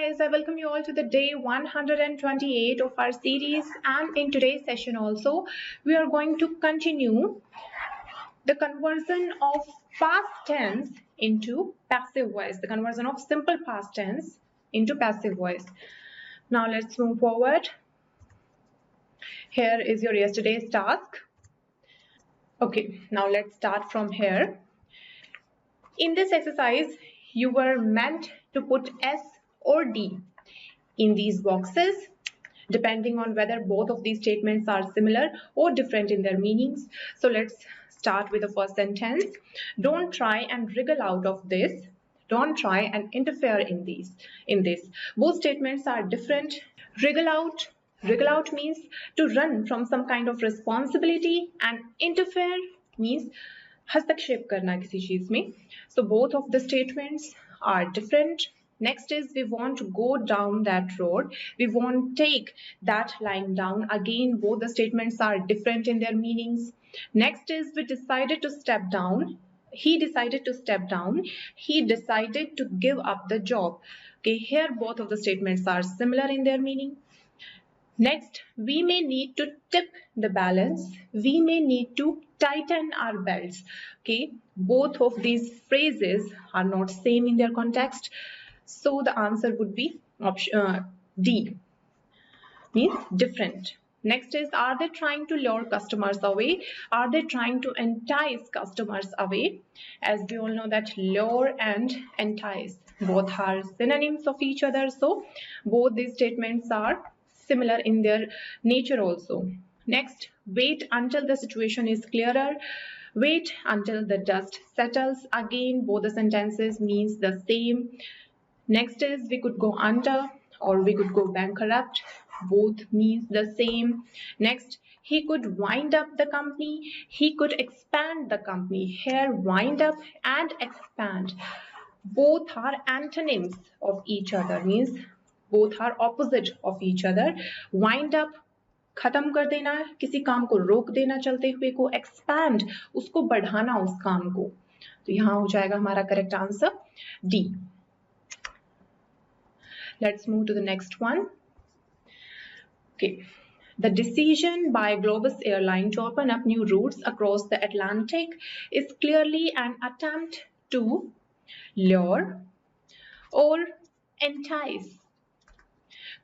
guys, I welcome you all to the day 128 of our series, and in today's session also we are going to continue the conversion of past tense into passive voice, the conversion of simple past tense into passive voice. Now let's move forward. Here is your yesterday's task. Okay, now let's start from here. In this exercise, you were meant to put S or D in these boxes, depending on whether both of these statements are similar or different in their meanings. So let's start with the first sentence. Don't try and wriggle out of this. Don't try and interfere in this. Both statements are different. Wriggle out means to run from some kind of responsibility, and interfere means हस्तक्षेप करना किसी चीज में. So both of the statements are different. Next is we want to go down that road. We want to take that line down. Again, both the statements are different in their meanings. Next is we decided to step down. He decided to step down. He decided to give up the job. Okay, here both of the statements are similar in their meaning. Next, we may need to tip the balance. We may need to tighten our belts. Okay, both of these phrases are not same in their context. So the answer would be option D, means different. Next is, are they trying to lure customers away? Are they trying to entice customers away? As we all know that lure and entice both are synonyms of each other. So both these statements are similar in their nature also. Next, wait until the situation is clearer. Wait until the dust settles. Again, both the sentences means the same. Next is, we could go under or we could go bankrupt. Both means the same. Next, he could wind up the company. He could expand the company. Here, wind up and expand both are antonyms of each other, means both are opposite of each other. Wind up खत्म कर देना, किसी काम को रोक देना चलते हुए को. एक्सपैंड उसको बढ़ाना उस काम को. तो यहाँ हो जाएगा हमारा correct answer D. Let's move to the next one. Okay. The decision by Globus Airline to open up new routes across the Atlantic is clearly an attempt to lure or entice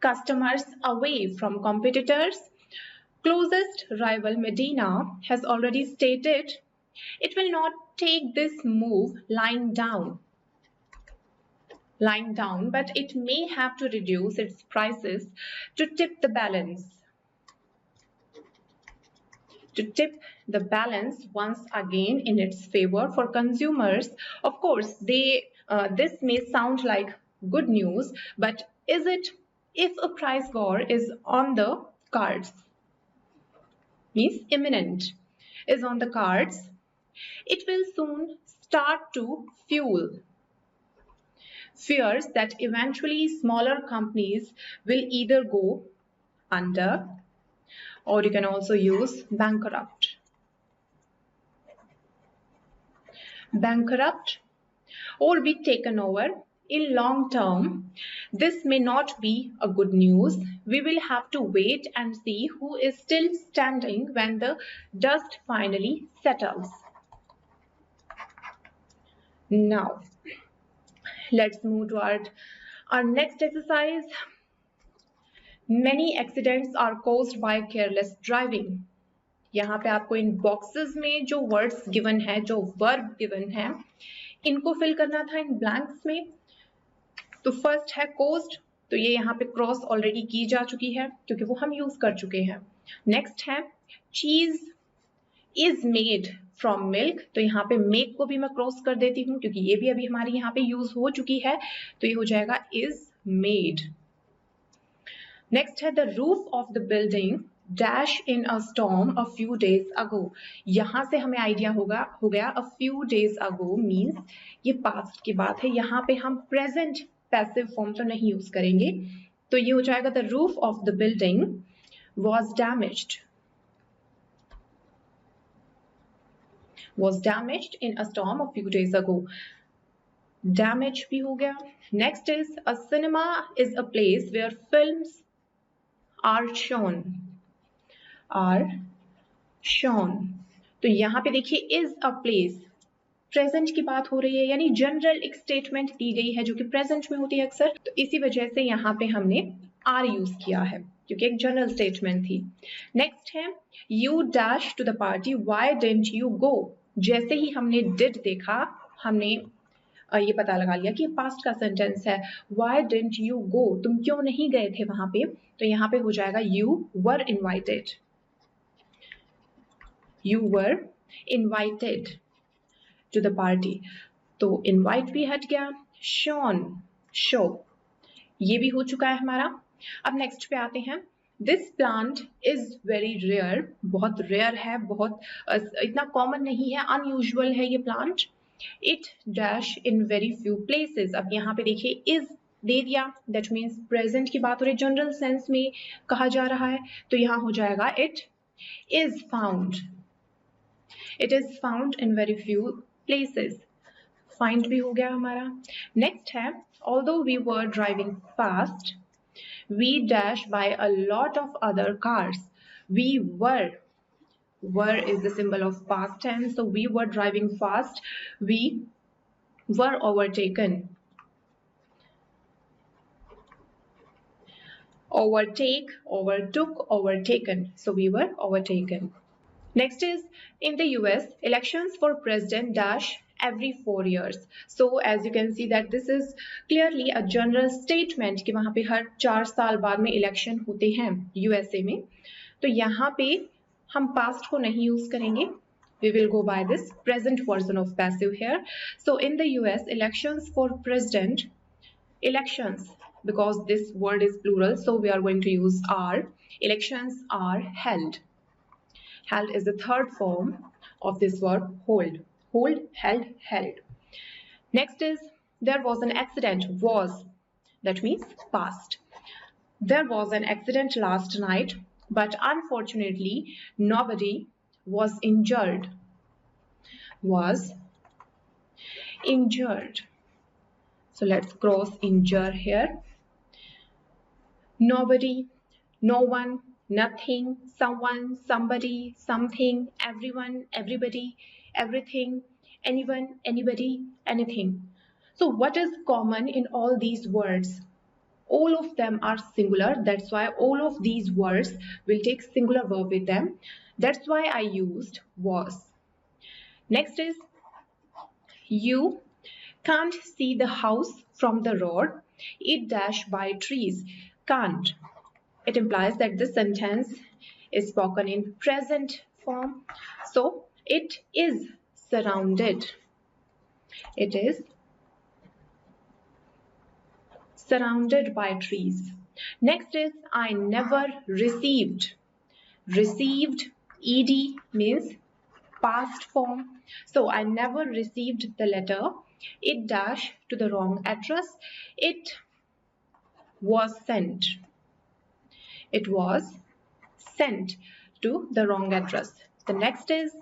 customers away from competitors. Closest rival Medina has already stated it will not take this move lying down, but it may have to reduce its prices to tip the balance. To tip the balance once again in its favor for consumers. Of course, this may sound like good news, but is it? If a price war is on the cards, means imminent, is on the cards, it will soon start to fuel fears that eventually smaller companies will either go under, or you can also use bankrupt. Bankrupt or be taken over. In long term, this may not be a good news. We will have to wait and see who is still standing when the dust finally settles. Now, let's move toward our next exercise. Many accidents are caused by careless driving. यहाँ पे आपको इन boxes में जो words given है, जो verb given है, इनको fill करना था इन blanks में. तो फर्स्ट है caused, तो ये यहाँ पे क्रॉस ऑलरेडी की जा चुकी है क्योंकि वो हम यूज कर चुके हैं. नेक्स्ट है चीज इज मेड फ्रॉम मिल्क, तो यहाँ पे मेक को भी मैं क्रॉस कर देती हूँ क्योंकि ये भी अभी हमारी यहाँ पे यूज हो चुकी है, तो ये हो जाएगा इज मेड. नेक्स्ट है the roof of the building dash in a storm a few days ago. यहाँ से हमें आइडिया हो गया a few days ago means ये पास्ट की बात है. यहाँ पे हम प्रेजेंट पैसिव फॉर्म तो नहीं यूज करेंगे, तो ये हो जाएगा the roof of the building was damaged in a storm a few days ago. damage भी हो गया. Next is a cinema is a place where films are shown. Are shown. तो यहाँ पे देखिए is a place. प्रेजेंट की बात हो रही है, यानी जनरल एक स्टेटमेंट दी गई है जो कि प्रेजेंट में होती है अक्सर, तो इसी वजह से यहाँ पे हमने आर यूज किया है क्योंकि एक जनरल स्टेटमेंट थी. नेक्स्ट है you dash to the party why didn't you go. जैसे ही हमने डिड देखा हमने ये पता लगा लिया कि पास्ट का सेंटेंस है. व्हाई डिडंट यू गो, तुम क्यों नहीं गए थे वहां पे, तो यहाँ पे हो जाएगा you were invited. You were invited to the party. तो invite भी हट गया. shown, show, ये भी हो चुका है हमारा. अब नेक्स्ट पे आते हैं. This plant is very rare. बहुत रेयर है, बहुत इतना कॉमन नहीं है, अनयूजुअल है ये plant. It dash in very few places. अब यहाँ पे देखिए is दे दिया, that means present की बात हो रही है, जनरल सेंस में कहा जा रहा है, तो यहाँ हो जाएगा it is found. It is found in very few places. Find भी हो गया हमारा. Next है although we were driving fast, we dash by a lot of other cars. We were is the symbol of past tense, so we were driving fast. We were overtaken. Overtake, overtook, overtaken. So we were overtaken. Next is in the US, elections for president dash every 4 years. So as you can see that this is clearly a general statement कि वहाँ पे हर 4 साल बाद में election होते हैं USA में. तो यहाँ पे हम past को नहीं यूज करेंगे. We will go by this present version of passive here. So in the US, elections for president, elections, because this word is plural, so we are going to use are. Elections are held. Held is the third form of this verb hold. Hold, held, held. Next is there was an accident. Was, that means past. There was an accident last night, but unfortunately nobody was injured. Was injured. So let's cross injure here. Nobody, no one, nothing, someone, somebody, something, everyone, everybody, everything, anyone, anybody, anything. So what is common in all these words? All of them are singular. That's why all of these words will take singular verb with them. That's why I used was. Next is you can't see the house from the road. It dash by trees. Can't. It implies that this sentence is spoken in present form. So it is surrounded. It is surrounded by trees. Next is I never received. Received, ed means past form. So I never received the letter. It dash to the wrong address. It was sent. It was sent to the wrong address. The next is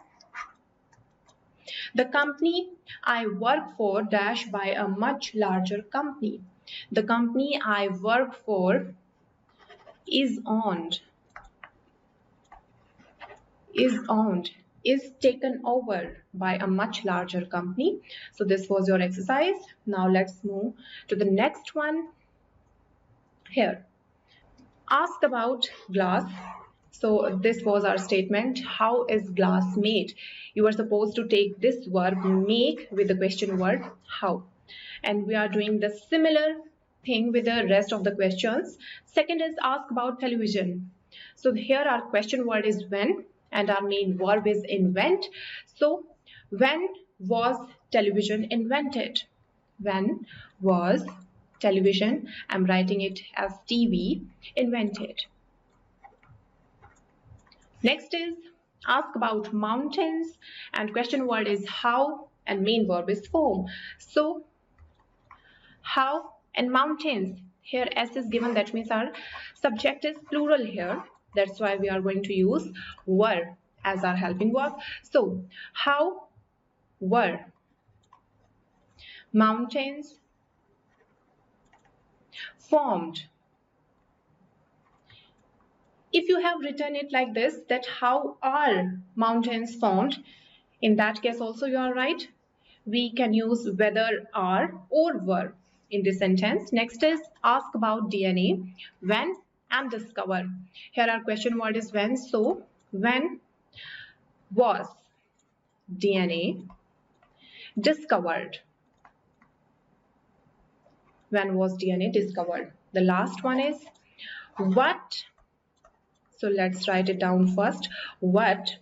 the company I work for dash by a much larger company. The company I work for is owned. Is taken over by a much larger company. So this was your exercise. Now let's move to the next one. Here, ask about glass. So this was our statement. How is glass made? You are supposed to take this verb make with the question word how. And we are doing the similar thing with the rest of the questions. Second is ask about television. So here our question word is when and our main verb is invent. So when was television invented? When was television, I'm writing it as TV, invented. Next is ask about mountains and question word is how and main verb is form. So how and mountains, here S is given, that means our subject is plural here. That's why we are going to use were as our helping verb. So how were mountains formed. If you have written it like this, that how are mountains formed, in that case also you are right. We can use whether, are, or were in this sentence. Next is ask about DNA, when and discover. Here our question word is when. So when was DNA discovered? When was DNA discovered? The last one is what. So let's write it down first. What.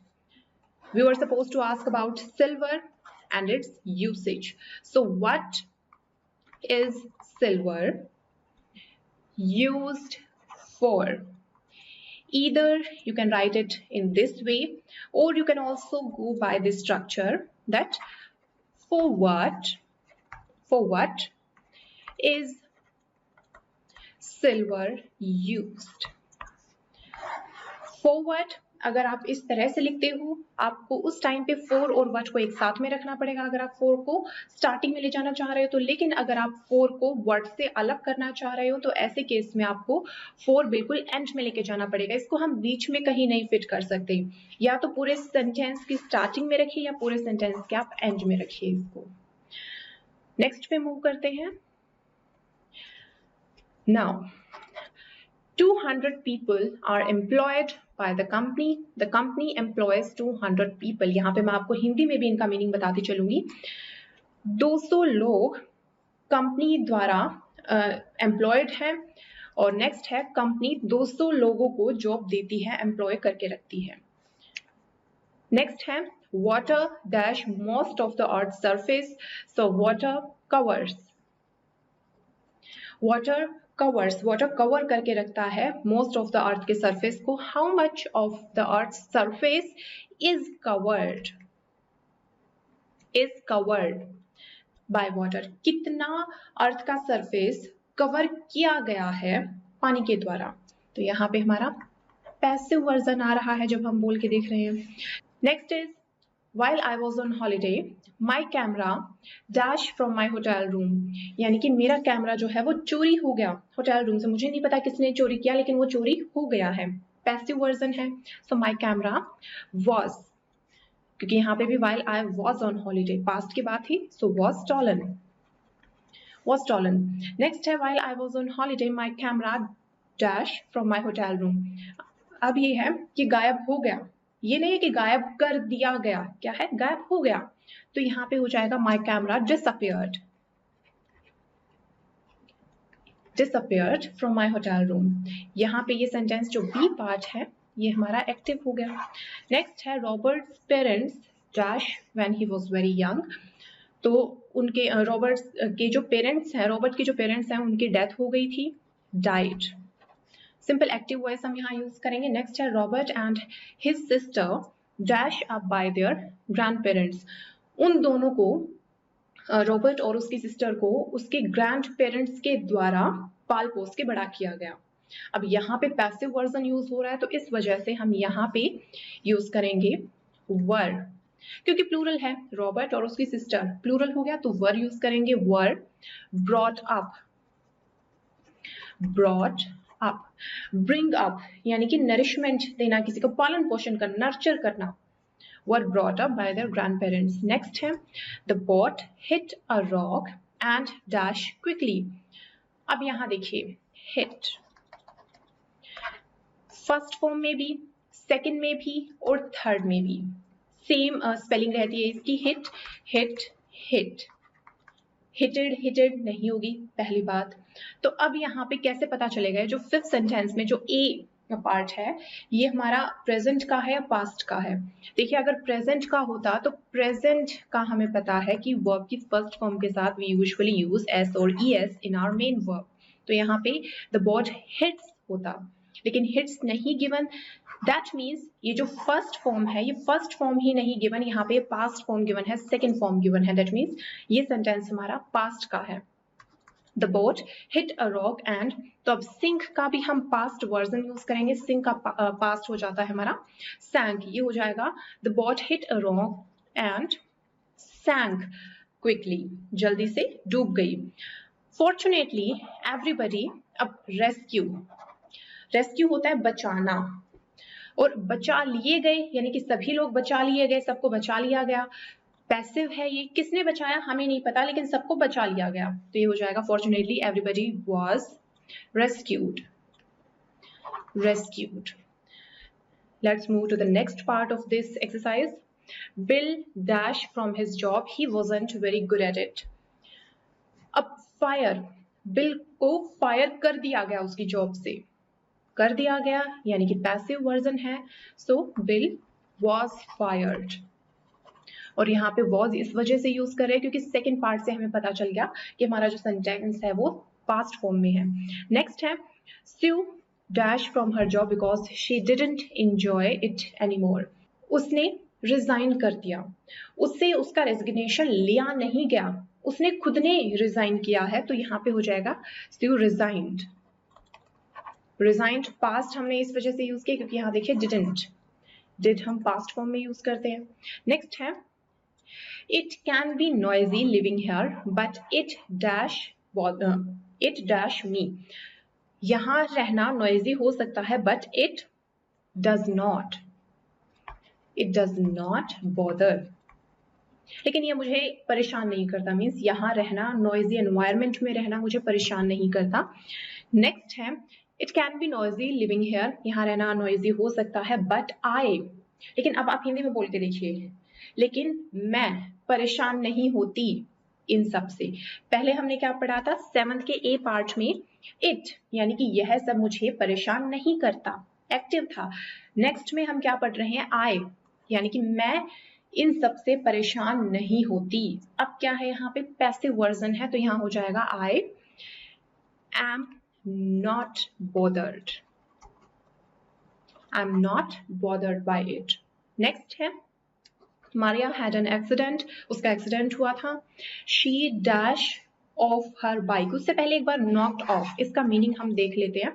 We were supposed to ask about silver and its usage. So what is silver used for? Either you can write it in this way, or you can also go by this structure, that for what is silver used. For what अगर आप इस तरह से लिखते हो, आपको उस time पे फोर और व्हाट को एक साथ में रखना पड़ेगा अगर आप फोर को स्टार्टिंग में ले जाना चाह रहे हो तो। लेकिन अगर आप फोर को वर्ड से अलग करना चाह रहे हो तो ऐसे केस में आपको फोर बिल्कुल एंड में लेके जाना पड़ेगा। इसको हम बीच में कहीं नहीं फिट कर सकते, या तो पूरे सेंटेंस की स्टार्टिंग में रखिए या पूरे सेंटेंस के आप एंड में रखिए इसको। नेक्स्ट पे मूव करते हैं। Now 200 people are employed by the company. The company employs 200 people. यहाँ पे मैं आपको हिंदी में भी इनका मीनिंग बताती चलूंगी। 200 लोग कंपनी द्वारा एम्प्लॉयड हैं, और नेक्स्ट है कंपनी 200 लोगों को जॉब देती है, एम्प्लॉय करके रखती है। नेक्स्ट है water dash most of the earth surface. So water covers, water cover करके रखता है मोस्ट ऑफ द अर्थ के सरफेस को। How much of the earth surface is covered by water. कितना अर्थ का सरफेस कवर किया गया है पानी के द्वारा। तो यहाँ पे हमारा पैसिव वर्जन आ रहा है जब हम बोल के देख रहे हैं। Next is While I was on holiday, my camera dashed from my hotel room. यानी कि मेरा कैमरा जो है वो चोरी हो गया होटल रूम से। मुझे नहीं पता किसने चोरी किया, लेकिन वो चोरी हो गया है। पैसिव वर्जन है। सो my camera was, क्योंकि यहाँ पे भी while I was on holiday past की बात थी, so was stolen. Next है while I was on holiday, my camera dashed from my hotel room. अब ये है कि गायब हो गया, ये नहीं है कि गायब कर दिया गया, क्या है गायब हो गया। तो यहाँ पे हो जाएगा my camera disappeared from my hotel room। यहाँ पे ये सेंटेंस जो बी पार्ट है ये हमारा एक्टिव हो गया। नेक्स्ट है Roberts parents dash when he was very young. तो उनके रॉबर्ट के जो पेरेंट्स हैं उनकी डेथ हो गई थी, डाइड। सिंपल एक्टिव वॉइस हम यहाँ यूज करेंगे। नेक्स्ट है Robert and his sister dash up by their grand parents. उन दोनों को, रॉबर्ट और उसकी सिस्टर को, उसके ग्रैंड पेरेंट्स के द्वारा पाल पोस के बड़ा किया गया। अब यहाँ पे पैसिव वर्जन यूज हो रहा है तो इस वजह से हम यहाँ पे यूज करेंगे वर, क्योंकि प्लूरल है, रॉबर्ट और उसकी सिस्टर प्लूरल हो गया तो वर यूज करेंगे। वर ब्रॉट अप, ब्रिंग अप यानी कि नरिशमेंट देना, किसी को पालन पोषण करना, नर्चर करना। Were brought up by their grandparents. Next है the boat hit a rock and dash quickly. अब यहाँ देखिए हिट फर्स्ट फॉर्म में भी, सेकंड में भी और थर्ड में भी सेम स्पेलिंग रहती है इसकी, हिट। हिटेड नहीं होगी पहली बात। तो अब यहाँ पे कैसे पता चलेगा, जो फिफ्थ सेंटेंस में जो ए का पार्ट है ये हमारा प्रेजेंट का है या पास्ट का है। देखिए अगर प्रेजेंट का होता तो प्रेजेंट का हमें पता है कि वर्ब की फर्स्ट फॉर्म के साथ वी यूजुअली यूज एस और ES in our main verb. तो यहाँ पे द बॉट हिट्स होता, लेकिन हिट्स नहीं गिवन। दैट मीन्स ये जो फर्स्ट फॉर्म है ये फर्स्ट फॉर्म ही नहीं गिवन, यहाँ पे पास्ट फॉर्म गिवन है, सेकंड फॉर्म गिवन है। दैट मीन्स ये सेंटेंस हमारा पास्ट का है। The boat hit a rock and, तो अब सिंक का भी हम पास्ट वर्जन यूज करेंगे। सिंक का पास्ट हो जाता है हमारा सैंक, ये हो जाएगा the boat hit a rock and sank. Quickly, जल्दी से डूब गई। फॉर्चुनेटली एवरीबडी, अब रेस्क्यू होता है बचाना, और बचा लिए गए यानी कि सभी लोग बचा लिए गए, सबको बचा लिया गया। पैसिव है ये, किसने बचाया हमें नहीं पता, लेकिन सबको बचा लिया गया, तो ये हो जाएगा fortunately everybody was rescued. Let's move to the next part of this exercise. Bill dashed from his job. He wasn't very good at it. अब फायर, बिल को फायर कर दिया गया उसकी जॉब से, कर दिया गया यानी कि पैसिव वर्जन है, सो बिल was fired। और यहाँ पे was इस वजह से यूज कर रहे हैं क्योंकि सेकेंड पार्ट से हमें पता चल गया कि हमारा जो सेंटेंस है वो पास्ट फॉर्म में है। नेक्स्ट है Sue dash from her job because she didn't enjoy it anymore. उसने रिजाइन कर दिया, उससे उसका रेजिग्नेशन लिया नहीं गया, उसने खुद ने रिजाइन किया है, तो यहाँ पे हो जाएगा Sue resigned। रिजाइंड पास्ट हमने इस वजह से यूज किया क्योंकि यहाँ देखिए डिड हम पास्ट फॉर्म में यूज करते हैं। नेक्स्ट है It can be noisy living here, but it dash me. यहाँ रहना नॉइजी हो सकता है, but it does not bother. लेकिन ये मुझे परेशान नहीं करता, मीन्स यहाँ रहना, नॉइजी एनवायरमेंट में रहना मुझे परेशान नहीं करता। नेक्स्ट है it can be noisy living here, यहाँ रहना नॉइजी हो सकता है, बट आई, लेकिन अब आप हिंदी में बोल के देखिए, लेकिन मैं परेशान नहीं होती इन सब से। पहले हमने क्या पढ़ा था 7th के ए पार्ट में, इट यानी कि यह सब मुझे परेशान नहीं करता, एक्टिव था। नेक्स्ट में हम क्या पढ़ रहे हैं, आई यानी कि मैं इन सब से परेशान नहीं होती। अब क्या है यहाँ पे पैसिव वर्जन है, तो यहाँ हो जाएगा I am not bothered by it. Next है Maria had an accident, उसका एक्सीडेंट हुआ था। She dash off her bike, उससे पहले एक बार knocked off, इसका मीनिंग हम देख लेते हैं।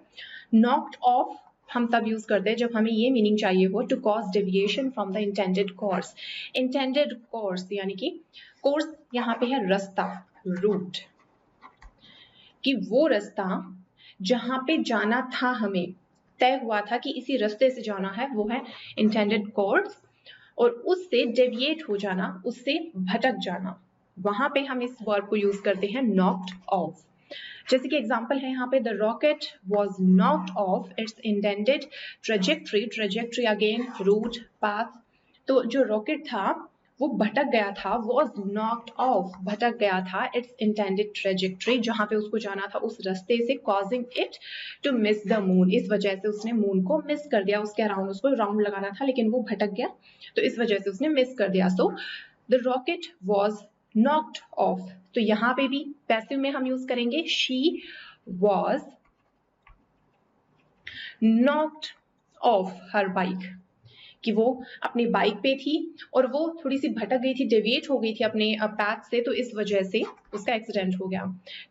knocked off हम तब यूज करते हैं जब हमें ये मीनिंग चाहिए हो, to cause deviation from the intended course। intended course यानी कि कोर्स यहाँ पे है रास्ता, रूट, कि वो रास्ता जहाँ पे जाना था, हमें तय हुआ था कि इसी रास्ते से जाना है, वो है intended course, और उससे डेविएट हो जाना, उससे भटक जाना, वहां पे हम इस वर्ब को यूज करते हैं knocked off। जैसे कि एग्जांपल है यहाँ पे the rocket was knocked off its intended trajectory again route path, तो जो रॉकेट था वो भटक गया था, was knocked off, भटक गया था its intended trajectory, जहां पे उसको जाना था उस रास्ते से, causing it to miss the moon, इस वजह से उसने मून को मिस कर दिया, उसके अराउंड उसको राउंड लगाना था लेकिन वो भटक गया, तो इस वजह से उसने मिस कर दिया। So the rocket was knocked off, तो यहाँ पे भी पैसिव में हम यूज करेंगे she was knocked off her bike, कि वो अपनी बाइक पे थी और वो थोड़ी सी भटक गई थी, डेविएट हो गई थी अपने पैथ से, तो इस वजह से उसका एक्सीडेंट हो गया।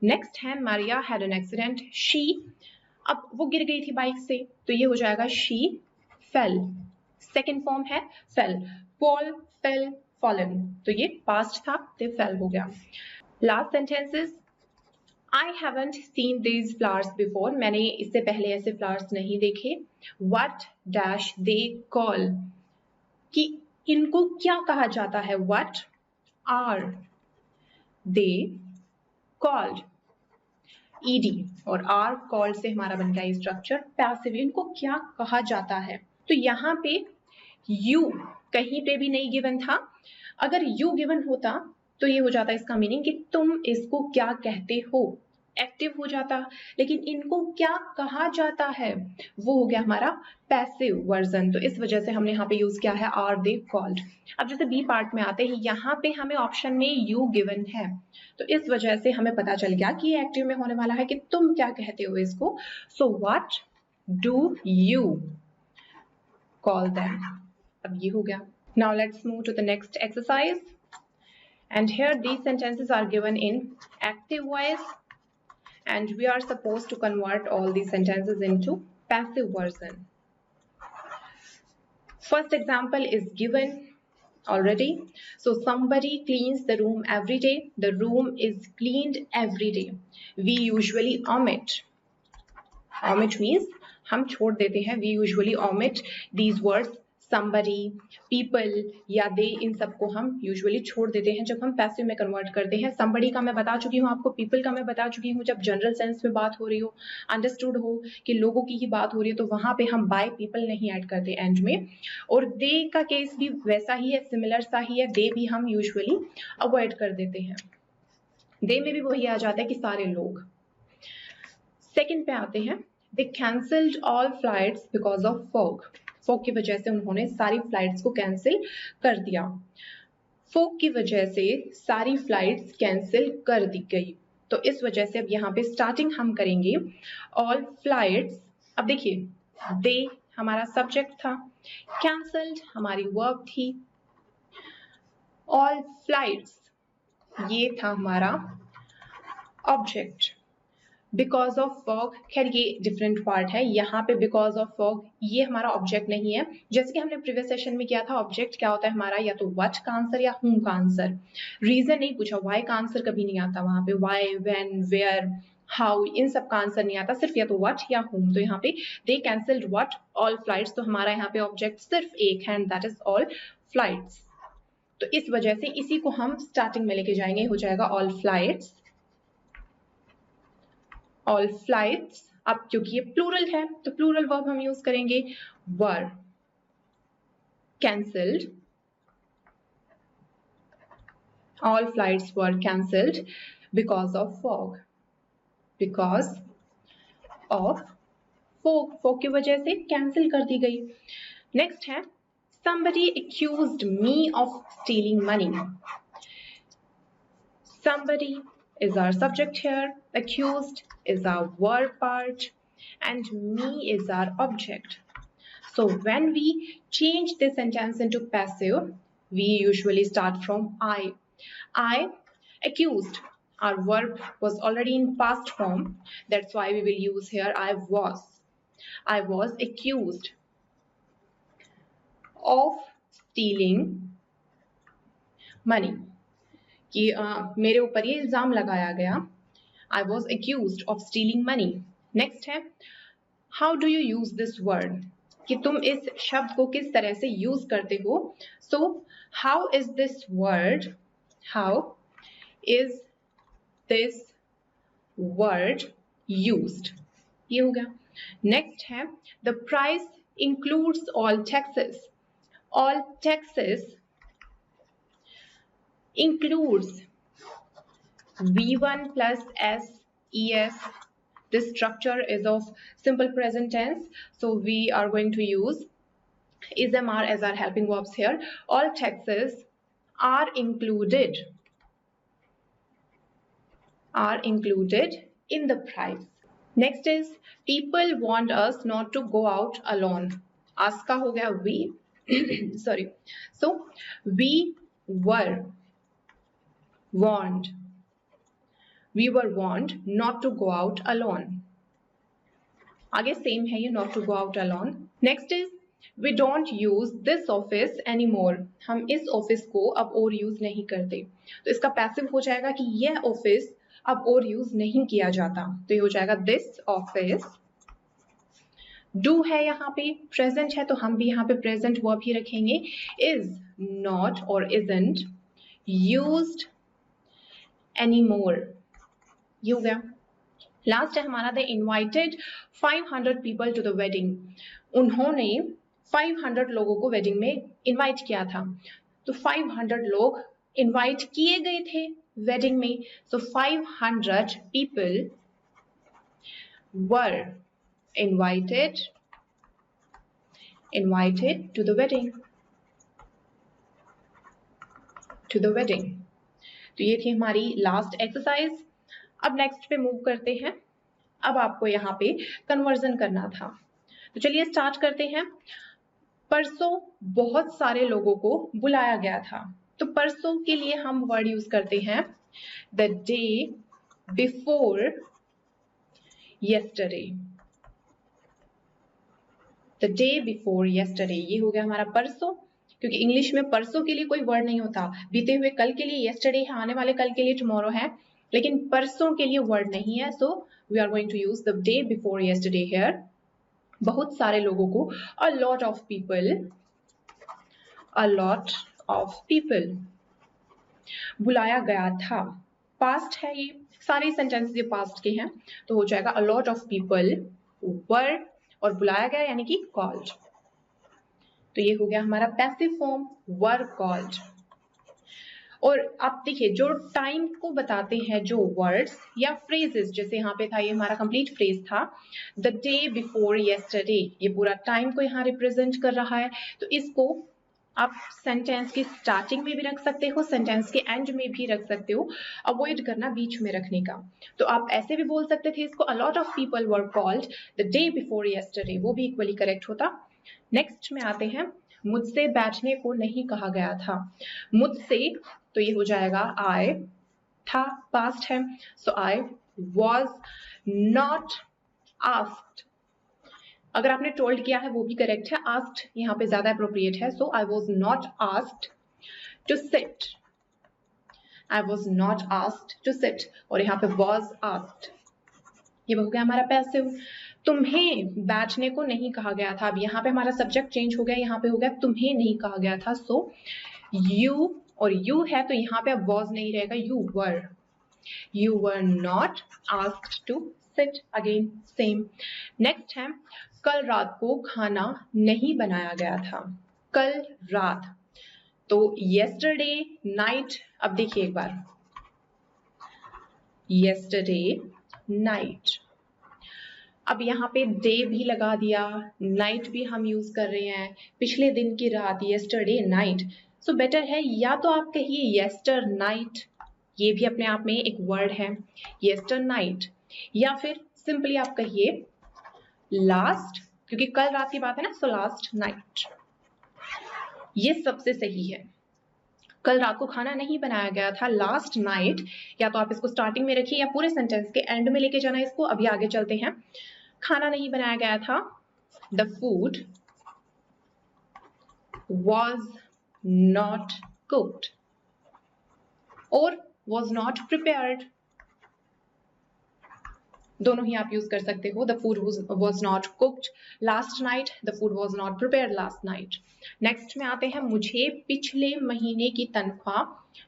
नेक्स्ट है Maria had an accident, she, अब वो गिर गई थी बाइक से, तो ये हो जाएगा शी फेल, सेकेंड फॉर्म है फेल, पॉल फेल फॉलन, तो ये पास्ट था, तो फेल हो गया। Last sentences, I haven't seen these flowers before, मैंने इससे पहले ऐसे फ्लावर्स नहीं देखे। What dash they call, कि इनको क्या कहा जाता है, What are they called, ed और are called से हमारा बन गया स्ट्रक्चर पैसिव, इनको क्या कहा जाता है, तो यहाँ पे you कहीं पे भी नहीं गिवन था, अगर you गिवन होता तो ये हो जाता इसका मीनिंग कि तुम इसको क्या कहते हो, एक्टिव हो जाता, लेकिन इनको क्या कहा जाता है वो हो गया हमारा पैसिव वर्जन, तो इस वजह से हमने यहाँ पे यूज किया है आर दे कॉल्ड। अब जैसे बी पार्ट में आते हैं, यहाँ पे हमें ऑप्शन में यू गिवन है, तो इस वजह से हमें पता चल गया कि ये एक्टिव में होने वाला है कि तुम क्या कहते हो इसको, so what do you call them, अब ये हो गया। Now let's move to the next exercise, and here these sentences are given in active voice and we are supposed to convert all these sentences into passive version. First example is given, already. So somebody cleans the room every day. The room is cleaned every day. We usually omit. Omit means हम छोड़ देते हैं. We usually omit these words somebody, people या they, इन सबको हम usually छोड़ देते हैं जब हम passive में convert करते हैं. somebody का मैं बता चुकी हूँ आपको, people का मैं बता चुकी हूँ जब general sense में बात हो रही हो, understood हो कि लोगों की ही बात हो रही है तो वहां पे हम by people नहीं ऐड करते end में. और they का केस भी वैसा ही है, similar सा ही है. they भी हम usually avoid कर देते हैं. they में भी वही आ जाता है कि सारे लोग. सेकेंड पे आते हैं. They cancelled all flights because of fog. Fog की वजह से उन्होंने सारी फ्लाइट्स को कैंसिल कर दिया. फॉग की वजह से सारी फ्लाइट्स कैंसिल कर दी गई. तो इस वजह से अब यहाँ पे स्टार्टिंग हम करेंगे ऑल फ्लाइट्स. अब देखिए, दे हमारा सब्जेक्ट था, कैंसल्ड हमारी वर्ब थी, ऑल फ्लाइट्स ये था हमारा ऑब्जेक्ट. बिकॉज ऑफ फॉग, खैर ये डिफरेंट पार्ट है. यहाँ पे बिकॉज ऑफ फॉग ये हमारा ऑब्जेक्ट नहीं है. जैसे कि हमने प्रीवियस सेशन में किया था, ऑब्जेक्ट क्या होता है हमारा, या तो व्हाट का आंसर या हुम का आंसर. रीजन नहीं पूछा, व्हाई का आंसर कभी नहीं आता वहां पे. व्हाई, व्हेन, वेयर, हाउ, इन सब का आंसर नहीं आता, सिर्फ या तो व्हाट या हुम. तो यहाँ पे दे कैंसल्ड व्हाट ऑल फ्लाइट्स, तो हमारा यहाँ पे ऑब्जेक्ट सिर्फ एक है and that is all flights. तो इस वजह से इसी को हम स्टार्टिंग में लेके जाएंगे, हो जाएगा ऑल फ्लाइट्स. All flights. अब क्योंकि ये प्लूरल है तो प्लूरल वर्ब हम यूज करेंगे were cancelled. All flights were cancelled because of fog. Because of fog, fog की वजह से कैंसिल कर दी गई. नेक्स्ट है somebody accused me of stealing money. Somebody is our subject here, accused is our verb part, and me is our object. So when we change this sentence into passive, we usually start from I. I accused. Our verb was already in past form. That's why we will use here I was. I was accused of stealing money. कि मेरे ऊपर ये इल्जाम लगाया गया. I was accused of stealing money. Next है how do you use this word, कि तुम इस शब्द को किस तरह से यूज करते हो. So how is this word, how is this word used, ये हो गया. Next है the price includes all taxes. All taxes includes V1 plus S, ES. This structure is of simple present tense, so we are going to use is, am, are as our helping verbs here. All taxes are included in the price. Next is people want us not to go out alone. Ask का हो गया we. Sorry. So we were warned not to go out alone. आगे same है ये, not to go out alone. Next is we don't use this office anymore. हम इस office को अब और यूज नहीं करते. तो इसका पैसिव हो जाएगा कि यह ऑफिस अब और यूज नहीं किया जाता. तो ये हो जाएगा this office. Do है यहाँ पे, present है तो हम भी यहाँ पे present verb ही रखेंगे. Is not or isn't used anymore. ये हो गया. लास्ट है हमारा they invited 500 people to the wedding. उन्होंने 500 लोगों को वेडिंग में इनवाइट किया था. तो 500 लोग इनवाइट किए गए थे वेडिंग में. So 500 people were invited to the wedding. तो ये थी हमारी लास्ट एक्सरसाइज. अब नेक्स्ट पे मूव करते हैं. अब आपको यहाँ पे कन्वर्जन करना था. तो चलिए स्टार्ट करते हैं. परसों बहुत सारे लोगों को बुलाया गया था. तो परसों के लिए हम वर्ड यूज करते हैं the day before yesterday. The day before yesterday, ये हो गया हमारा परसों. क्योंकि इंग्लिश में परसों के लिए कोई वर्ड नहीं होता। बीते हुए कल के लिए yesterday है, आने वाले कल के लिए tomorrow है, लेकिन परसों के लिए वर्ड नहीं है। So we are going to use the day before yesterday here. बहुत सारे लोगों को, a lot of people बुलाया गया था। पास्ट है, ये सारे सेंटेंसेस ये पास्ट के हैं, तो हो जाएगा a lot of people were, और बुलाया गया यानी कि called। तो ये हो गया हमारा पैसिव फॉर्म were called। और आप देखिए जो टाइम को बताते हैं जो वर्ड्स या फ्रेजेस, जैसे यहाँ पे था, ये हमारा कंप्लीट फ्रेज था द डे बिफोर येस्टरडे, ये पूरा टाइम को यहाँ रिप्रेजेंट कर रहा है। तो इसको आप सेंटेंस की स्टार्टिंग में भी रख सकते हो, सेंटेंस के एंड में भी रख सकते हो, अवॉइड करना बीच में रखने का। तो आप ऐसे भी बोल सकते थे इसको, a lot of people were called the day before yesterday, वो भी इक्वली करेक्ट होता। नेक्स्ट में आते हैं, मुझसे बैठने को नहीं कहा गया था। मुझसे, तो ये हो जाएगा I, था पास्ट है, सो I was not asked। अगर आपने टोल्ड किया है वो भी करेक्ट है, आस्क्ड यहाँ पे ज्यादा अप्रोप्रिएट है, सो I was not asked to sit, I was not asked to sit, और यहाँ पे was asked, ये हो गया हमारा पैसिव। तुम्हें बैठने को नहीं कहा गया था, अब यहाँ पे हमारा सब्जेक्ट चेंज हो गया, यहाँ पे हो गया तुम्हें नहीं कहा गया था, सो you, और you है तो यहाँ पे अब was नहीं रहेगा, you were not asked to sit, again same। Next है, कल रात को खाना नहीं बनाया गया था। कल रात, तो yesterday night, अब देखिए एक बार, yesterday night, अब यहाँ पे डे भी लगा दिया, नाइट भी हम यूज कर रहे हैं, पिछले दिन की रात, yesterday night। सो बेटर है या तो आप कहिए yester night, ये भी अपने आप में एक वर्ड है yester night, या फिर सिंपली आप कहिए लास्ट, क्योंकि कल रात की बात है ना, सो लास्ट नाइट, ये सबसे सही है। कल रात को खाना नहीं बनाया गया था, लास्ट नाइट, या तो आप इसको स्टार्टिंग में रखिए या पूरे सेंटेंस के एंड में लेके जाना इसको। अभी आगे चलते हैं, खाना नहीं बनाया गया था, the food was not cooked, और was not prepared, दोनों ही आप यूज कर सकते हो। The food was not cooked last night, the food was not prepared last night। Next में आते हैं, मुझे पिछले महीने की तनख्वाह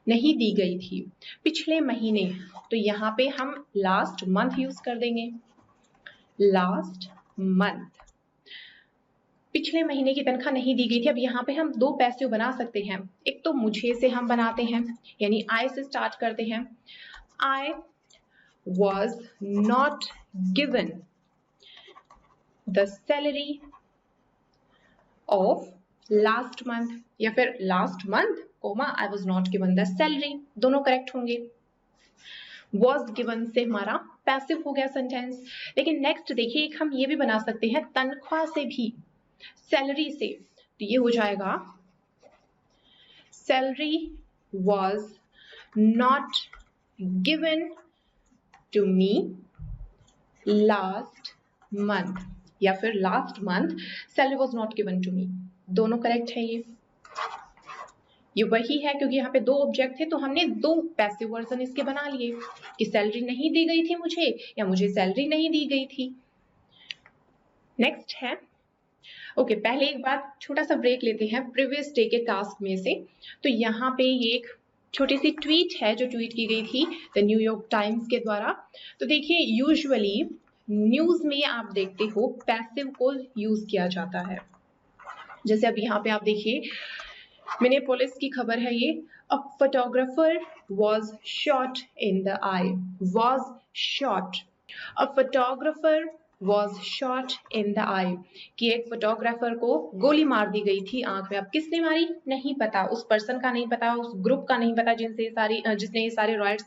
नहीं दी गई थी। पिछले महीने, तो यहाँ पे हम लास्ट मंथ यूज कर देंगे, लास्ट मंथ, पिछले महीने की तनख्वाह नहीं दी गई थी। अब यहाँ पे हम दो पैसिव बना सकते हैं, एक तो मुझे से हम बनाते हैं, यानी I से स्टार्ट करते हैं, I was not given the salary of last month, या फिर last month, I was not given the salary, दोनों करेक्ट होंगे। was given से हमारा पैसिव हो गया सेंटेंस। लेकिन नेक्स्ट देखिए, एक हम ये भी बना सकते हैं तनख्वाह से भी, सैलरी से, तो ये हो जाएगा salary was not given to me last month, या फिर last month salary was not given to me, दोनों करेक्ट है। ये वही है, क्योंकि यहाँ पे दो ऑब्जेक्ट थे तो हमने दो पैसिव वर्जन इसके बना लिए कि सैलरी नहीं दी गई थी मुझे, या मुझे सैलरी नहीं दी गई थी। नेक्स्ट है, ओके, पहले एक बार छोटा सा ब्रेक लेते हैं प्रीवियस डे के टास्क में से। तो यहाँ पे ये एक छोटी सी ट्वीट है जो ट्वीट की गई थी द न्यूयॉर्क टाइम्स के द्वारा। तो देखिए, यूजुअली न्यूज में आप देखते हो पैसिव को यूज किया जाता है, जैसे अब यहाँ पे आप देखिए, मिनेपोलिस की खबर है ये, a photographer was shot in the eye, was shot, a photographer was shot in the eye, कि एक फोटोग्राफर को गोली मार दी गई थी आंख में। अब किसने मारी नहीं पता, उस पर्सन का नहीं पता, उस ग्रुप का नहीं पता जिसने ये सारे रॉयट्स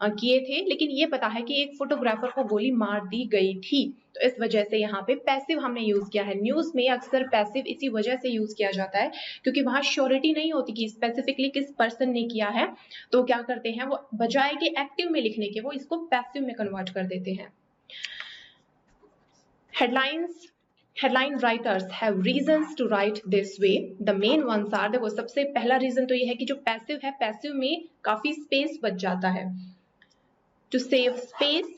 किए थे, लेकिन ये पता है कि एक फोटोग्राफर को गोली मार दी गई थी। तो इस वजह से यहाँ पे पैसिव हमने यूज किया है। न्यूज में अक्सर पैसिव इसी वजह से यूज किया जाता है क्योंकि वहां श्योरिटी नहीं होती कि स्पेसिफिकली किस पर्सन ने किया है, तो क्या करते हैं वो बजाय के एक्टिव में लिखने के वो इसको पैसिव में कन्वर्ट कर देते हैं। Headlines, headline writers have reasons to write this way. The main ones are, देखो सबसे पहला रीजन तो ये है कि जो पैसिव है, पैसिव में काफी स्पेस बच जाता है, टू सेव स्पेस।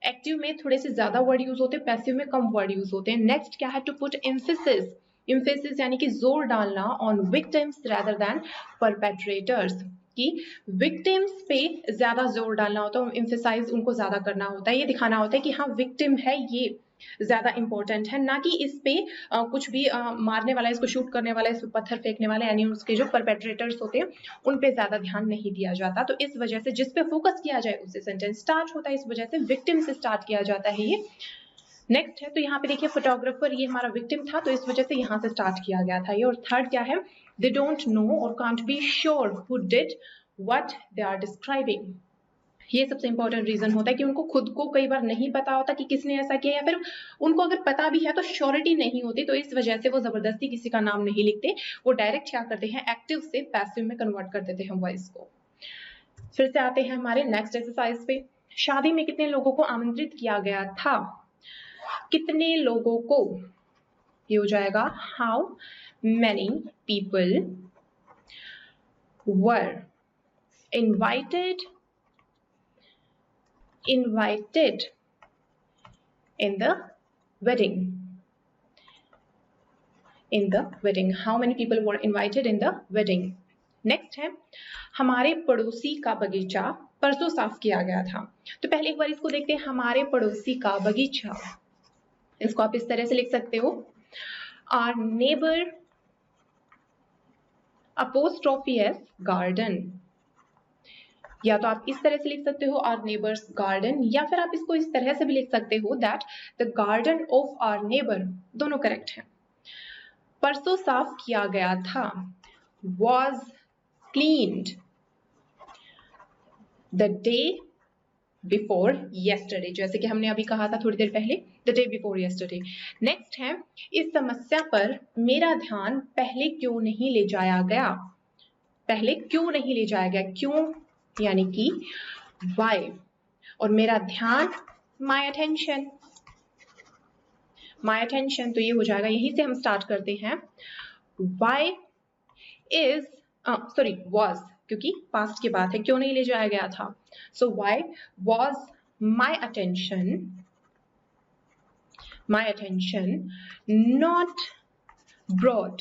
एक्टिव में थोड़े से ज्यादा वर्ड यूज होते हैं, पैसिव में कम वर्ड यूज होते हैं। नेक्स्ट क्या है, टू पुट एम्फेसिस, एम्फेसिस यानी कि जोर डालना on victims rather than perpetrators, कि विक्टिम्स पे ज्यादा जोर डालना होता है, एम्फेसाइज उनको ज्यादा करना होता है, ये दिखाना होता है कि हाँ विक्टिम है, ये ज्यादा इंपॉर्टेंट है, ना कि इस पे कुछ भी मारने वाला, इसको शूट करने वाला, इस पे पत्थर फेंकने वाले, यानी उसके जो परपेट्रेटर्स होते हैं उन पे ज्यादा ध्यान नहीं दिया जाता। तो इस वजह से जिस पे फोकस किया जाए उससे सेंटेंस स्टार्ट होता है, इस वजह से विक्टिम से स्टार्ट किया जाता है ये। नेक्स्ट है, तो यहाँ पे देखिए फोटोग्राफर, ये हमारा विक्टिम था, तो इस वजह से यहाँ से स्टार्ट किया गया था ये। और थर्ड क्या है, दे डोंट नो और can't be sure who did what they are describing. ये सबसे इंपॉर्टेंट रीजन होता है कि उनको खुद को कई बार नहीं पता होता कि किसने ऐसा किया, या फिर उनको अगर पता भी है तो श्योरिटी नहीं होती, तो इस वजह से वो जबरदस्ती किसी का नाम नहीं लिखते, वो डायरेक्ट क्या करते हैं, एक्टिव से पैसिव में कन्वर्ट कर देते हैं वॉइस को। फिर से आते हैं हमारे नेक्स्ट एक्सरसाइज पे। शादी में कितने लोगों को आमंत्रित किया गया था, कितने लोगों को, ये हो जाएगा how many people were invited in the wedding. How many people were invited in the wedding? Next है, हमारे पड़ोसी का बगीचा परसों साफ किया गया था। तो पहले एक बार इसको देखते हैं, हमारे पड़ोसी का बगीचा, इसको आप इस तरह से लिख सकते हो, our neighbour apostrophe S garden, या तो आप इस तरह से लिख सकते हो आवर नेबर्स गार्डन, या फिर आप इसको इस तरह से भी लिख सकते हो that the garden of our neighbour, दोनों करेक्ट है। परसों साफ किया गया था, was cleaned the day before yesterday, जैसे कि हमने अभी कहा था थोड़ी देर पहले, the day before yesterday। Next है, इस समस्या पर मेरा ध्यान पहले क्यों नहीं ले जाया गया, पहले क्यों नहीं ले जाया गया, क्यों यानी कि why, और मेरा ध्यान my attention, तो ये हो जाएगा, यहीं से हम स्टार्ट करते हैं, why is was, क्योंकि पास्ट की बात है, क्यों नहीं ले जाया गया था, so why was my attention not brought,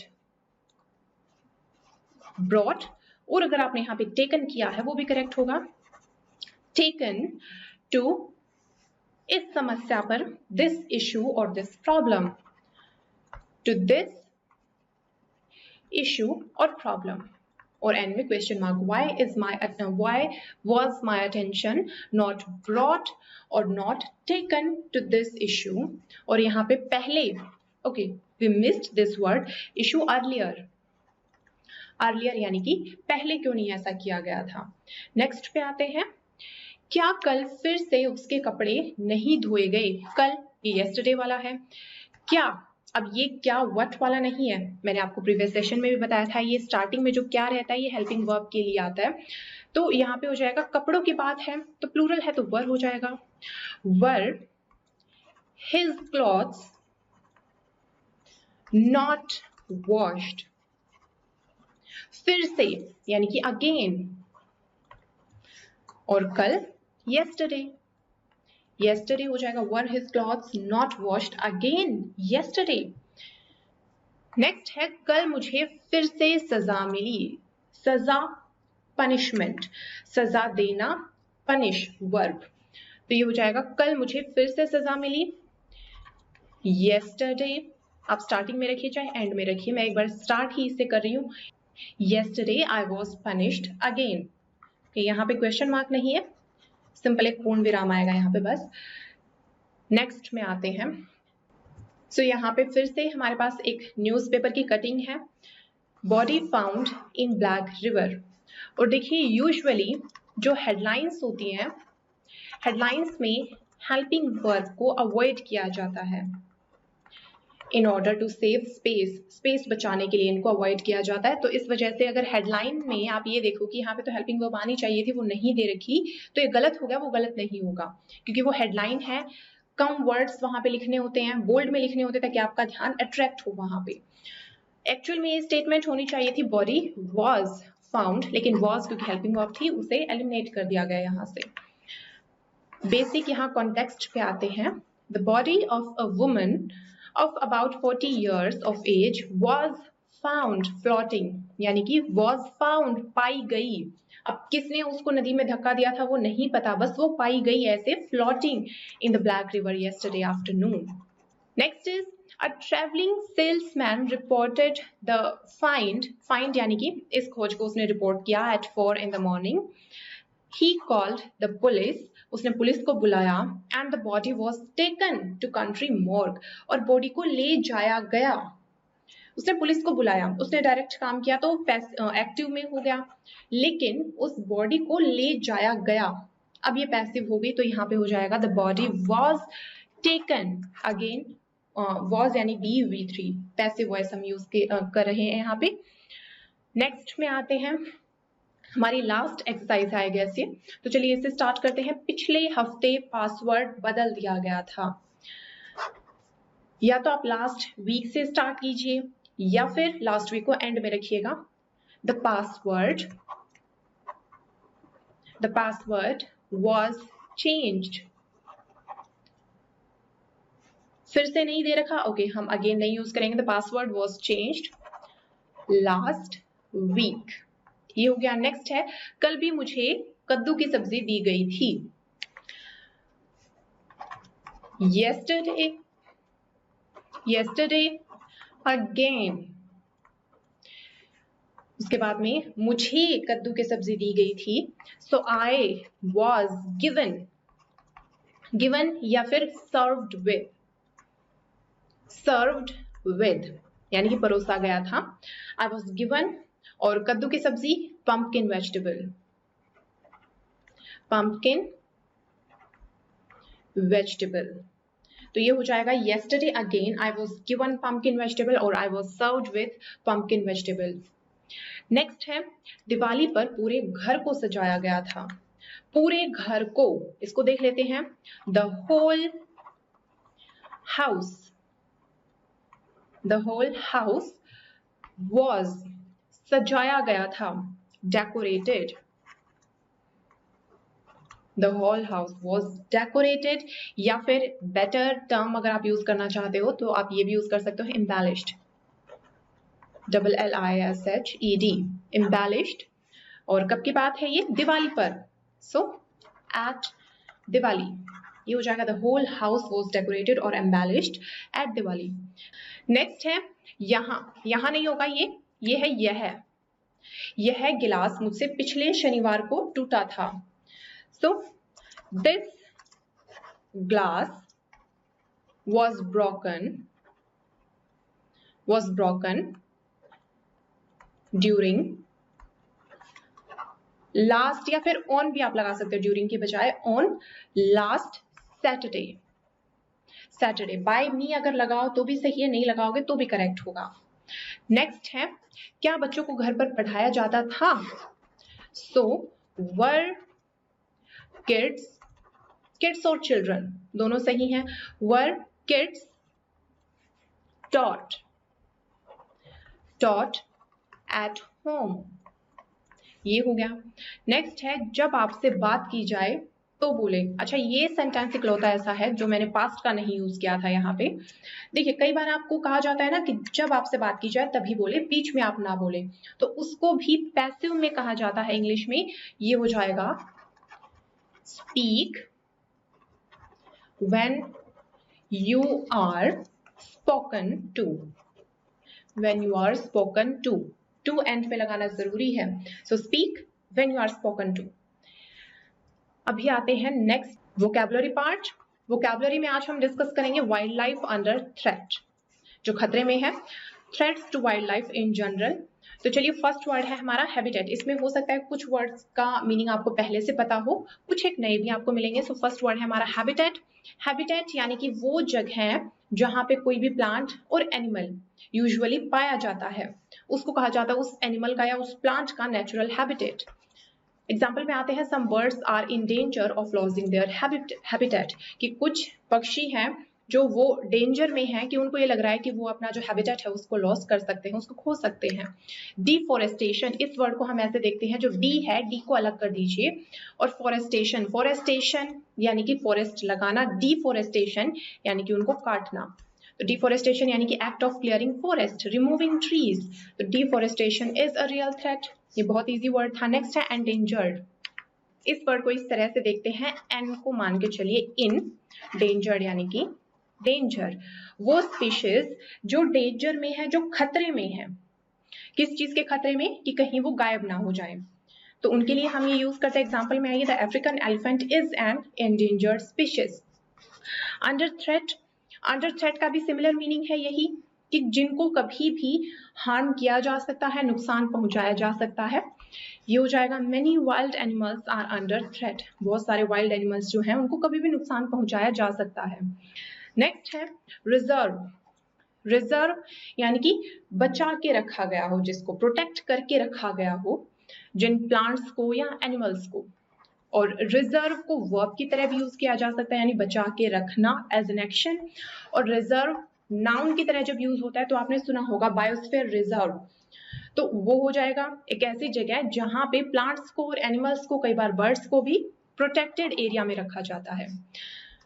और अगर आपने यहाँ पे टेकन किया है वो भी करेक्ट होगा, टेकन टू, इस समस्या पर, दिस इशू और this problem, to this issue और प्रॉब्लम, और एंड में question mark, why was my attention not brought और not taken to this issue, और यहाँ पे पहले, okay we missed this word issue earlier यानी कि पहले क्यों नहीं ऐसा किया गया था। नेक्स्ट पे आते हैं, क्या कल फिर से उसके कपड़े नहीं धोए गए, कल ये yesterday वाला है, क्या, अब ये क्या व्हाट वाला नहीं है, मैंने आपको प्रीवियस सेशन में भी बताया था, ये स्टार्टिंग में जो क्या रहता है ये हेल्पिंग वर्ब के लिए आता है, तो यहाँ पे हो जाएगा, कपड़ों की बात है तो प्लूरल है तो वर हो जाएगा, वर हिज क्लॉथ्स नॉट वॉश्ड, फिर से यानी कि अगेन, और कल yesterday हो जाएगा, वर his clothes not washed again yesterday। Next है, कल मुझे फिर से सजा मिली, सजा पनिशमेंट, सजा देना, पनिश वर्ब, तो ये हो जाएगा, कल मुझे फिर से सजा मिली, yesterday, आप स्टार्टिंग में रखिए चाहे एंड में रखिए, मैं एक बार स्टार्ट ही इससे कर रही हूँ, yesterday I was punished again, यहाँ पे क्वेश्चन मार्क नहीं है, सिंपल एक पूर्ण विराम आएगा यहाँ पे बस। नेक्स्ट में आते हैं, सो यहाँ पे फिर से हमारे पास एक न्यूज़पेपर की कटिंग है, body found in black river, और देखिए यूजुअली जो हेडलाइंस होती हैं, हेडलाइंस में हेल्पिंग वर्ब को अवॉइड किया जाता है, in order to save space बचाने के लिए इनको अवॉइड किया जाता है। तो इस वजह से अगर हेडलाइन में आप ये देखो कि यहाँ पे तो हेल्पिंग वर्ब आनी चाहिए थी, वो नहीं दे रखी, तो ये गलत हो गया, वो गलत नहीं होगा, क्योंकि वो हेडलाइन है, कम वर्ड्स वहां पे लिखने होते हैं, बोल्ड में लिखने होते हैं ताकि आपका ध्यान अट्रैक्ट हो वहां पे। एक्चुअल में ये स्टेटमेंट होनी चाहिए थी बॉडी वॉज फाउंड, लेकिन वॉज क्योंकि हेल्पिंग वर्ब थी उसे एलिमिनेट कर दिया गया यहाँ से। बेसिक यहाँ कॉन्टेक्स्ट पे आते हैं। The body of a woman of about 40 years of age was found floating, यानी कि was found पाई गई। अब किसने उसको नदी में धक्का दिया था वो नहीं पता, बस वो पाई गई ऐसे floating in the Black River yesterday afternoon. Next is a traveling salesman reported the find यानी कि इस खोज को उसने रिपोर्ट किया at 4 in the morning. He called the police, उसने पुलिस को बुलाया and the body was taken to country morgue, और बॉडी को ले जाया गया। उसने पुलिस को बुलाया, उसने डायरेक्ट काम किया तो एक्टिव में हो गया, लेकिन उस बॉडी को ले जाया गया, अब ये पैसिव हो गई तो यहाँ पे हो जाएगा the body was taken। Again was यानी V3 पैसिव वॉइस हम यूज कर रहे हैं यहाँ पे। नेक्स्ट में आते हैं, हमारी लास्ट एक्सरसाइज है गैस ये, तो चलिए इसे स्टार्ट करते हैं। पिछले हफ्ते पासवर्ड बदल दिया गया था, या तो आप लास्ट वीक से स्टार्ट कीजिए या फिर लास्ट वीक को एंड में रखिएगा। द पासवर्ड was changed, फिर से नहीं दे रखा, ओके हम अगेन नहीं यूज करेंगे। The password was changed last week, ये हो गया। नेक्स्ट है, कल भी मुझे कद्दू की सब्जी दी गई थी। yesterday अगेन, उसके बाद में मुझे कद्दू की सब्जी दी गई थी, सो आई वॉज गिवन या फिर सर्व्ड विद यानी कि परोसा गया था। आई वॉज गिवन, और कद्दू की सब्जी pumpkin vegetable, तो ये हो जाएगा yesterday again I was given pumpkin vegetable और I was served with pumpkin vegetable। Next है, दिवाली पर पूरे घर को सजाया गया था। पूरे घर को, इसको देख लेते हैं। the whole house was सजाया गया था, decorated, the whole house was decorated, या फिर बेटर टर्म अगर आप यूज करना चाहते हो तो आप ये भी यूज कर सकते हो embellished, LLISHED, embellished। और कब की बात है ये? दिवाली पर, so at दिवाली, ये हो जाएगा the whole house was decorated और embellished at दिवाली। नेक्स्ट है, यहाँ नहीं होगा, ये है यह गिलास मुझसे पिछले शनिवार को टूटा था। So this glass was broken during last, या फिर ऑन भी आप लगा सकते हो ड्यूरिंग के बजाय, ऑन लास्ट सैटरडे। बाय मी अगर लगाओ तो भी सही है, नहीं लगाओगे तो भी करेक्ट होगा। नेक्स्ट है, क्या बच्चों को घर पर पढ़ाया जाता था? सो वर किड्स और चिल्ड्रन दोनों सही हैं। Were kids taught at home, ये हो गया। नेक्स्ट है, जब आपसे बात की जाए तो बोले। अच्छा, ये सेंटेंस इकलौता ऐसा है जो मैंने पास्ट का नहीं यूज किया था यहाँ पे। देखिए, कई बार आपको कहा जाता है ना कि जब आपसे बात की जाए तभी बोले, बीच में आप ना बोले, तो उसको भी पैसिव में कहा जाता है इंग्लिश में। ये हो जाएगा speak when you are spoken to. To end पे लगाना जरूरी है, so speak when you are spoken to. अभी आते हैं नेक्स्ट वोकैबुलरी पार्ट। वोकैबुलरी में आज हम डिस्कस करेंगे वाइल्ड लाइफ अंडर थ्रेट, जो खतरे में है, threats to wildlife in general. तो चलिए, फर्स्ट वर्ड है हमारा हैबिटेट। इसमें हो सकता है कुछ वर्ड्स का मीनिंग आपको पहले से पता हो, कुछ एक नए भी आपको मिलेंगे। सो फर्स्ट वर्ड है हमारा हैबिटेट यानी कि वो जगह है जहां पे कोई भी प्लांट और एनिमल यूजुअली पाया जाता है, उसको कहा जाता है उस एनिमल का या उस प्लांट का नेचुरल हैबिटेट। एग्जाम्पल में आते हैं, some birds are in danger of losing their habitat, कि कुछ पक्षी हैं जो वो डेंजर में हैं, कि उनको ये लग रहा है कि वो अपना जो हैबिटेट है उसको लॉस कर सकते हैं, उसको खो सकते हैं। डिफॉरेस्टेशन, इस वर्ड को हम ऐसे देखते हैं, जो डी है डी को अलग कर दीजिए, और फॉरेस्टेशन, फॉरेस्टेशन यानी कि फॉरेस्ट लगाना, डिफॉरेस्टेशन यानी कि उनको काटना। तो डिफॉरेस्टेशन यानी कि act of clearing forest, removing trees. तो deforestation is a real threat, ये बहुत इजी वर्ड था। नेक्स्ट है एंडेंजर्ड, इस वर्ड को इस तरह से देखते हैं, एन को मान के चलिए इन, डेंजर्ड यानी कि डेंजर, वो स्पीशीज जो डेंजर में है, जो खतरे में है। किस चीज के खतरे में? कि कहीं वो गायब ना हो जाए, तो उनके लिए हम ये यूज करते हैं। एग्जाम्पल में आइए, the African elephant is an endangered species. Under threat, under threat का भी सिमिलर मीनिंग है यही, कि जिनको कभी भी हार्म किया जा सकता है, नुकसान पहुंचाया जा सकता है। ये हो जाएगा, many wild animals are under threat, बहुत सारे वाइल्ड एनिमल्स जो हैं उनको कभी भी नुकसान पहुंचाया जा सकता है। नेक्स्ट है रिजर्व, रिजर्व यानी कि बचा के रखा गया हो, जिसको प्रोटेक्ट करके रखा गया हो, जिन प्लांट्स को या एनिमल्स को। और रिजर्व को वर्ब की तरह भी यूज किया जा सकता है, यानी बचा के रखना एज एन एक्शन। और रिजर्व नाउन की तरह जब यूज होता है तो आपने सुना होगा बायोस्फीयर रिजर्व, तो वो हो जाएगा एक ऐसी जगह जहां पे प्लांट्स को और एनिमल्स को, कई बार बर्ड्स को भी प्रोटेक्टेड एरिया में रखा जाता है।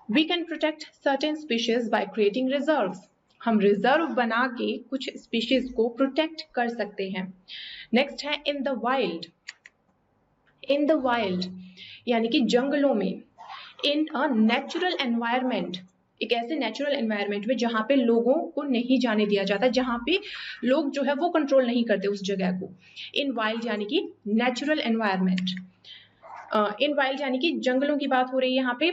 We can protect certain species by creating reserves, हम रिजर्व बना के कुछ स्पीशीज को प्रोटेक्ट कर सकते हैं। नेक्स्ट है in the wild, in the wild यानी कि जंगलों में। इन अ नेचुरल एनवायरमेंट, एक ऐसे नेचुरल एनवायरमेंट में जहां पे लोगों को नहीं जाने दिया जाता, जहां पे लोग जो है वो कंट्रोल नहीं करते उस जगह को। इन वाइल्ड यानी कि नेचुरल एनवायरमेंट, इन वाइल्ड यानी कि जंगलों की बात हो रही है यहाँ पे।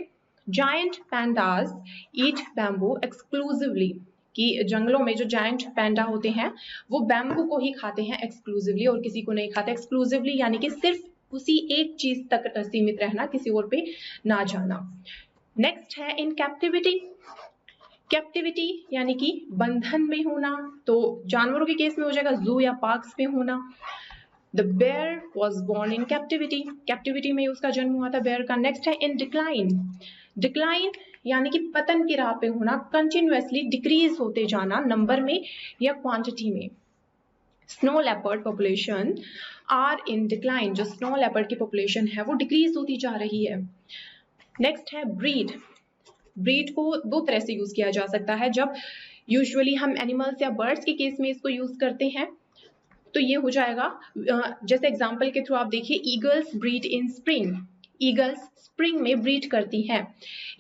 जायंट पैंडास ईट बैम्बू एक्सक्लूसिवली, कि जंगलों में जो जायंट पैंडा होते हैं वो बैम्बू को ही खाते हैं एक्सक्लूसिवली, और किसी को नहीं खाते। एक्सक्लूसिवली यानी कि सिर्फ उसी एक चीज तक सीमित रहना, किसी और पे ना जाना। नेक्स्ट है इन कैप्टिविटी, कैप्टिविटी यानी कि बंधन में होना, तो जानवरों के केस में हो जाएगा जू या पार्क्स में होना। The bear was born in captivity, captivity में उसका जन्म हुआ था बेयर का। नेक्स्ट है इन डिक्लाइन, डिक्लाइन यानी कि पतन की राह पे होना, कंटिन्यूअसली डिक्रीज होते जाना नंबर में या क्वांटिटी में। Snow leopard population are in decline, जो स्नो लेपर्ड की पॉपुलेशन है वो डिक्रीज होती जा रही है। नेक्स्ट है ब्रीड, ब्रीड को दो तरह से यूज किया जा सकता है। जब यूजुअली हम एनिमल्स या बर्ड्स के केस में इसको यूज करते हैं तो ये हो जाएगा, जैसे एग्जांपल के थ्रू आप देखिए, ईगल्स ब्रीड इन स्प्रिंग, ईगल्स स्प्रिंग में ब्रीड करती हैं,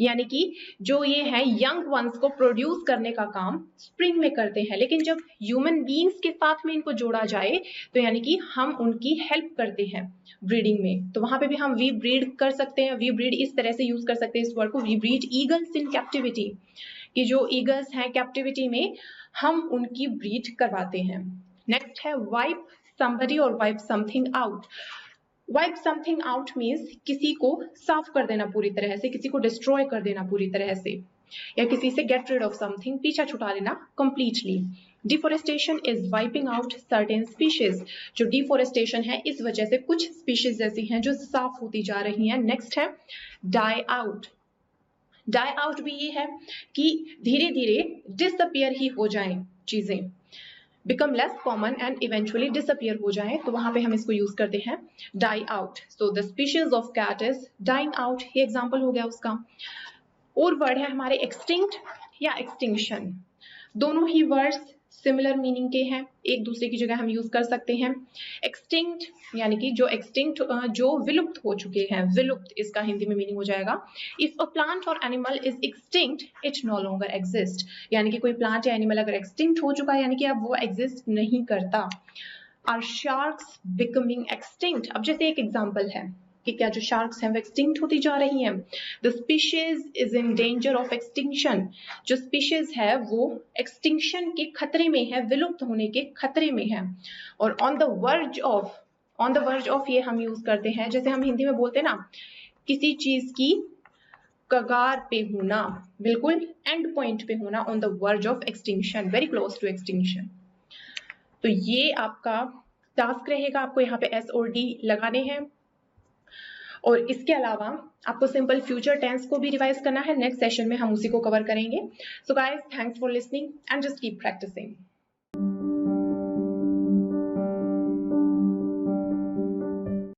यानी कि जो ये है यंग वंस को प्रोड्यूस करने का काम स्प्रिंग में करते हैं। लेकिन जब ह्यूमन बीइंग्स के साथ में इनको जोड़ा जाए तो यानी कि हम उनकी हेल्प करते हैं ब्रीडिंग में, तो वहां पे भी हम वी ब्रीड कर सकते हैं। वी ब्रीड इस तरह से यूज कर सकते हैं इस वर्ड को, we breed eagles in captivity, कि जो ईगल्स हैं कैप्टिविटी में हम उनकी ब्रीड करवाते हैं। नेक्स्ट है वाइप somebody और wipe something out. Wipe something out means किसी को साफ कर देना पूरी तरह से, किसी को डिस्ट्रॉय कर देना पूरी तरह से, या किसी से गेट रिड ऑफ समथिंग, पीछा छुटा लेना completely. Deforestation is wiping out certain species, जो डिफोरेस्टेशन है इस वजह से कुछ स्पीशीज ऐसी हैं जो साफ होती जा रही हैं। नेक्स्ट है डाई आउट, डाई आउट भी ये है कि धीरे धीरे डिसअपियर ही हो जाएं चीजें, become less common and eventually disappear हो जाए, तो वहां पे हम इसको यूज करते हैं die out. So the species of cat is dying out, ये एग्जांपल हो गया उसका। और वर्ड है हमारे एक्सटिंक्ट या एक्सटिंक्शन, दोनों ही वर्ड्स सिमिलर मीनिंग के हैं, एक दूसरे की जगह हम यूज कर सकते हैं। एक्सटिंक्ट यानी कि जो एक्सटिंक्ट, जो विलुप्त हो चुके हैं, विलुप्त इसका हिंदी में मीनिंग हो जाएगा। इफ अ प्लांट और animal is extinct it no longer exist, यानी कि कोई प्लांट या एनिमल अगर एक्सटिंक्ट हो चुका है यानी कि अब वो एग्जिस्ट नहीं करता। आर शार्क्स बिकमिंग एक्सटिंक्ट, अब जैसे एक एग्जाम्पल है कि क्या जो शार्क्स हैं वो एक्सटिंक्ट होती जा रही हैं। The species is in danger of extinction, जो स्पीशीज है वो एक्सटिंक्शन के खतरे में है, विलुप्त होने के खतरे में है। और on the verge of, on the verge of ये हम यूज करते हैं, जैसे हम हिंदी में बोलते हैं ना, किसी चीज की कगार पे होना, बिल्कुल एंड पॉइंट पे होना, on the verge of extinction, very close to extinction. तो ये आपका टास्क रहेगा, आपको यहाँ पे एस और डी लगाने हैं। और इसके अलावा आपको सिंपल फ्यूचर टेंस को भी रिवाइज करना है। नेक्स्ट सेशन में हम उसी को कवर करेंगे। So guys, thanks for listening and just keep practising.